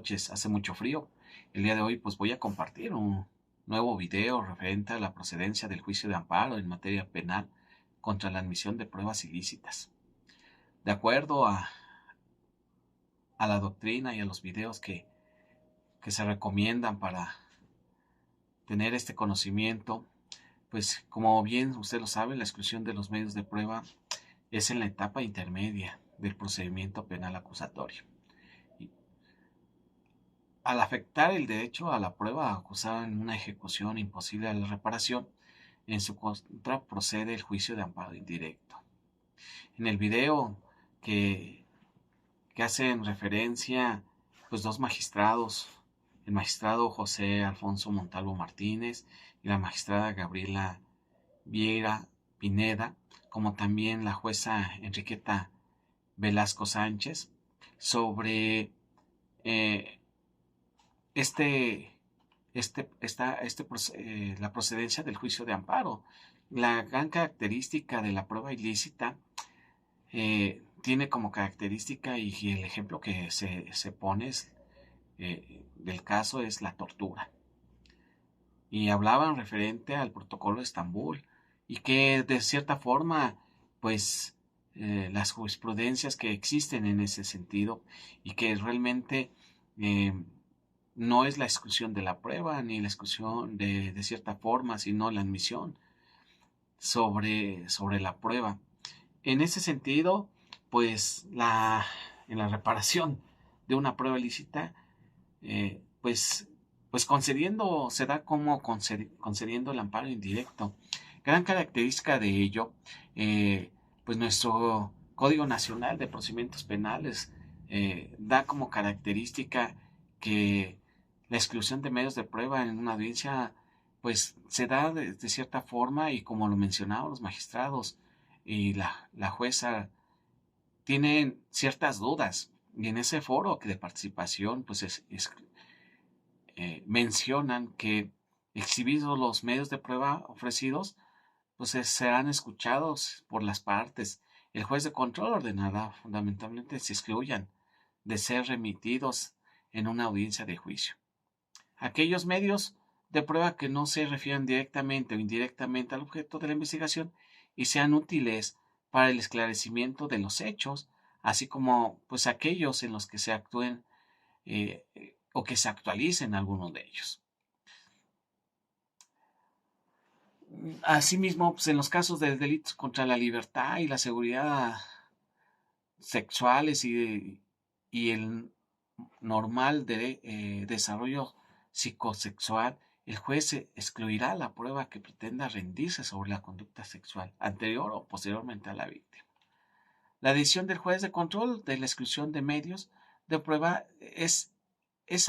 noches, hace mucho frío. El día de hoy pues voy a compartir un nuevo video referente a la procedencia del juicio de amparo en materia penal contra la admisión de pruebas ilícitas. De acuerdo a la doctrina y a los videos que se recomiendan para tener este conocimiento, pues como bien usted lo sabe, la exclusión de los medios de prueba es en la etapa intermedia del procedimiento penal acusatorio. Al afectar el derecho a la prueba acusada en una ejecución imposible a la reparación, en su contra procede el juicio de amparo indirecto. En el video que, que hacen referencia pues dos magistrados, el magistrado José Alfonso Montalvo Martínez y la magistrada Gabriela Vieira Pineda, como también la jueza Enriqueta Velasco Sánchez, sobre la procedencia del juicio de amparo. La gran característica de la prueba ilícita tiene como característica, y el ejemplo que se pone del caso es la tortura. Y hablaban referente al protocolo de Estambul y que de cierta forma, pues, las jurisprudencias que existen en ese sentido y que realmente no es la exclusión de la prueba ni la exclusión de cierta forma, sino la admisión sobre la prueba. En ese sentido, pues en la reparación de una prueba ilícita, pues concediendo, se da como concediendo el amparo indirecto. Gran característica de ello, pues nuestro Código Nacional de Procedimientos Penales da como característica que la exclusión de medios de prueba en una audiencia pues se da de cierta forma, y como lo mencionaban los magistrados y la jueza tienen ciertas dudas, y en ese foro de participación pues mencionan que exhibidos los medios de prueba ofrecidos pues serán escuchados por las partes. El juez de control ordenará fundamentalmente se excluyan de ser remitidos en una audiencia de juicio aquellos medios de prueba que no se refieran directamente o indirectamente al objeto de la investigación y sean útiles para el esclarecimiento de los hechos, así como pues aquellos en los que se actúen o que se actualicen algunos de ellos. Asimismo, pues en los casos de delitos contra la libertad y la seguridad sexuales y el normal desarrollo psicosexual, el juez excluirá la prueba que pretenda rendirse sobre la conducta sexual anterior o posteriormente a la víctima. La decisión del juez de control de la exclusión de medios de prueba es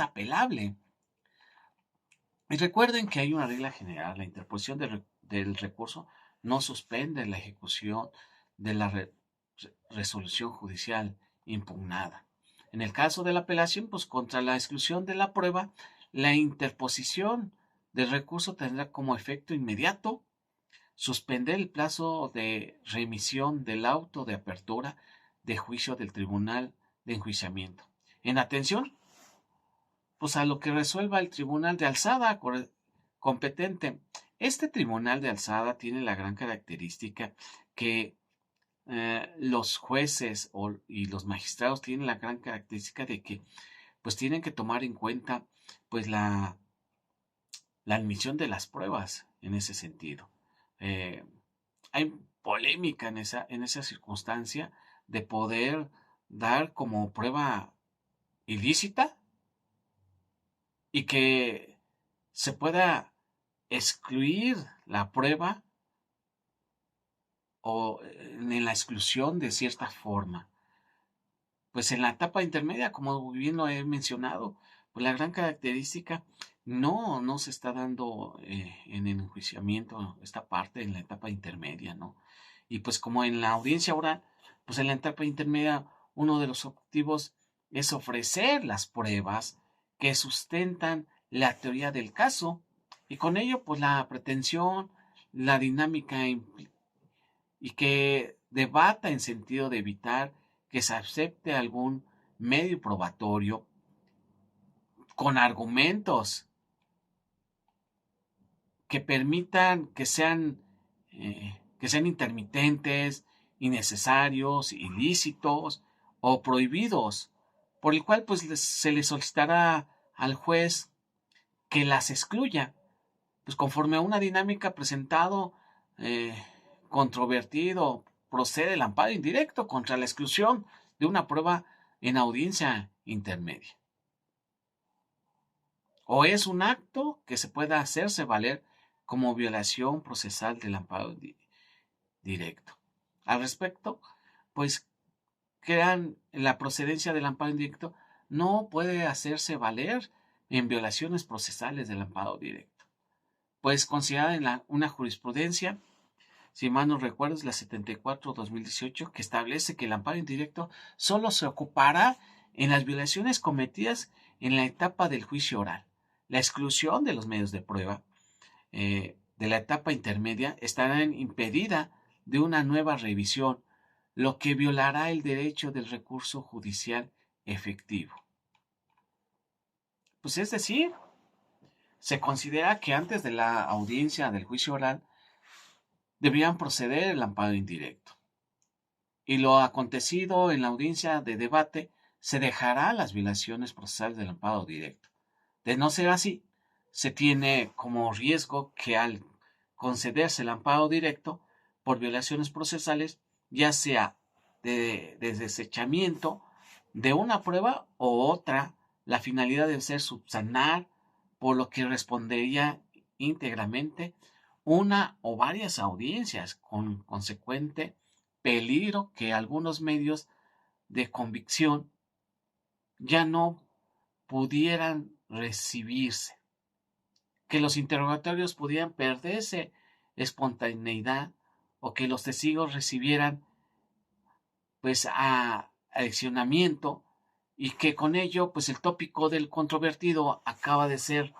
apelable. Y recuerden que hay una regla general: la interposición del recurso no suspende la ejecución de la resolución judicial impugnada. En el caso de la apelación, pues contra la exclusión de la prueba, la interposición del recurso tendrá como efecto inmediato suspender el plazo de remisión del auto de apertura de juicio del tribunal de enjuiciamiento, en atención pues a lo que resuelva el tribunal de alzada competente. Este tribunal de alzada tiene la gran característica que los jueces y los magistrados tienen la gran característica de que pues tienen que tomar en cuenta pues la admisión de las pruebas en ese sentido. Hay polémica en esa circunstancia de poder dar como prueba ilícita y que se pueda excluir la prueba o en la exclusión de cierta forma. Pues en la etapa intermedia, como bien lo he mencionado, pues la gran característica no se está dando en el enjuiciamiento esta parte en la etapa intermedia, ¿no? Y pues como en la audiencia oral, pues en la etapa intermedia uno de los objetivos es ofrecer las pruebas que sustentan la teoría del caso, y con ello pues la pretensión, la dinámica y que debata en sentido de evitar que se acepte algún medio probatorio con argumentos que permitan que sean intermitentes, innecesarios, ilícitos o prohibidos, por el cual pues se le solicitará al juez que las excluya, pues conforme a una dinámica presentado, controvertido, procede el amparo indirecto contra la exclusión de una prueba en audiencia intermedia. O es un acto que se pueda hacerse valer como violación procesal del amparo directo. Al respecto, pues crean la procedencia del amparo indirecto no puede hacerse valer en violaciones procesales del amparo directo, pues considerada en una jurisprudencia, si mal no recuerdo, es la 74/2018, que establece que el amparo indirecto solo se ocupará en las violaciones cometidas en la etapa del juicio oral. La exclusión de los medios de prueba de la etapa intermedia estará impedida de una nueva revisión, lo que violará el derecho del recurso judicial efectivo. Pues es decir, se considera que antes de la audiencia del juicio oral deberían proceder el amparo indirecto. Y lo acontecido en la audiencia de debate se dejará las violaciones procesales del amparo directo. De no ser así, se tiene como riesgo que al concederse el amparo directo por violaciones procesales, ya sea de desechamiento de una prueba o otra, la finalidad debe ser subsanar, por lo que respondería íntegramente una o varias audiencias, con consecuente peligro que algunos medios de convicción ya no pudieran recibirse, que los interrogatorios pudieran perderse espontaneidad o que los testigos recibieran pues aleccionamiento y que con ello pues el tópico del controvertido acaba de ser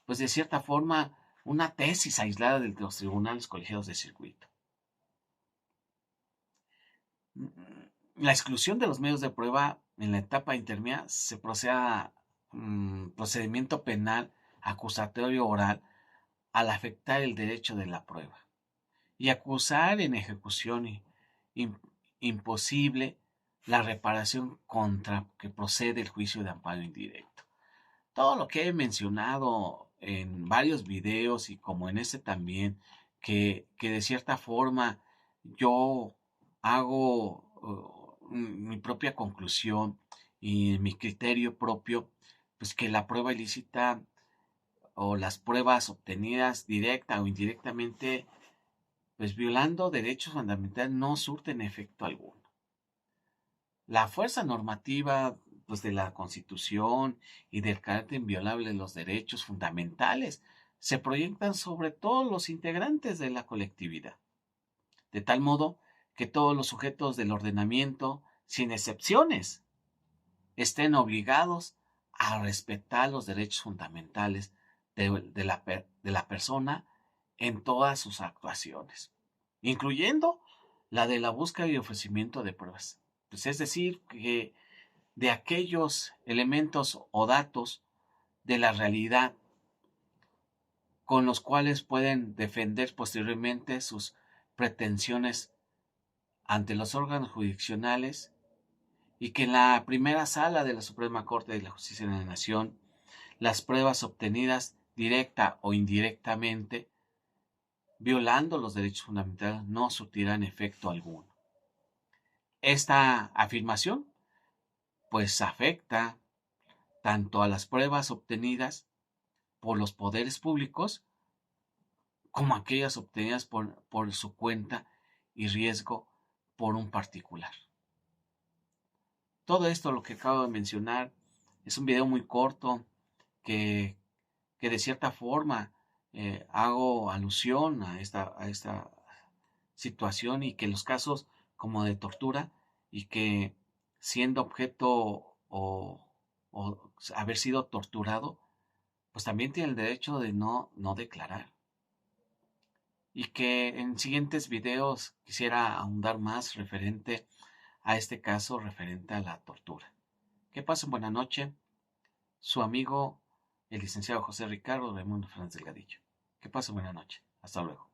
pues de cierta forma una tesis aislada de los tribunales colegiados de circuito. La exclusión de los medios de prueba en la etapa intermedia se procede a procedimiento penal acusatorio oral al afectar el derecho de la prueba y acusar en ejecución imposible la reparación contra que procede el juicio de amparo indirecto. Todo lo que he mencionado en varios videos y como en este también, que de cierta forma yo hago mi propia conclusión y mi criterio propio, pues que la prueba ilícita o las pruebas obtenidas directa o indirectamente, pues violando derechos fundamentales, no surten efecto alguno. La fuerza normativa pues, de la Constitución y del carácter inviolable de los derechos fundamentales se proyectan sobre todos los integrantes de la colectividad, de tal modo que todos los sujetos del ordenamiento, sin excepciones, estén obligados a respetar los derechos fundamentales de la persona en todas sus actuaciones, incluyendo la de la búsqueda y ofrecimiento de pruebas. Pues es decir, que de aquellos elementos o datos de la realidad con los cuales pueden defender posteriormente sus pretensiones ante los órganos jurisdiccionales y que en la primera sala de la Suprema Corte de la Justicia de la Nación las pruebas obtenidas directa o indirectamente violando los derechos fundamentales no surtirán efecto alguno. Esta afirmación pues afecta tanto a las pruebas obtenidas por los poderes públicos como aquellas obtenidas por su cuenta y riesgo por un particular. Todo esto, lo que acabo de mencionar, es un video muy corto que de cierta forma hago alusión a esta situación y que los casos como de tortura y que siendo objeto o haber sido torturado, pues también tiene el derecho de no declarar. Y que en siguientes videos quisiera ahondar más referente a este caso referente a la tortura. Que pasen buena noche. Su amigo el licenciado José Ricardo Raimundo Fernández Delgadillo. Que pase buena noche. Hasta luego.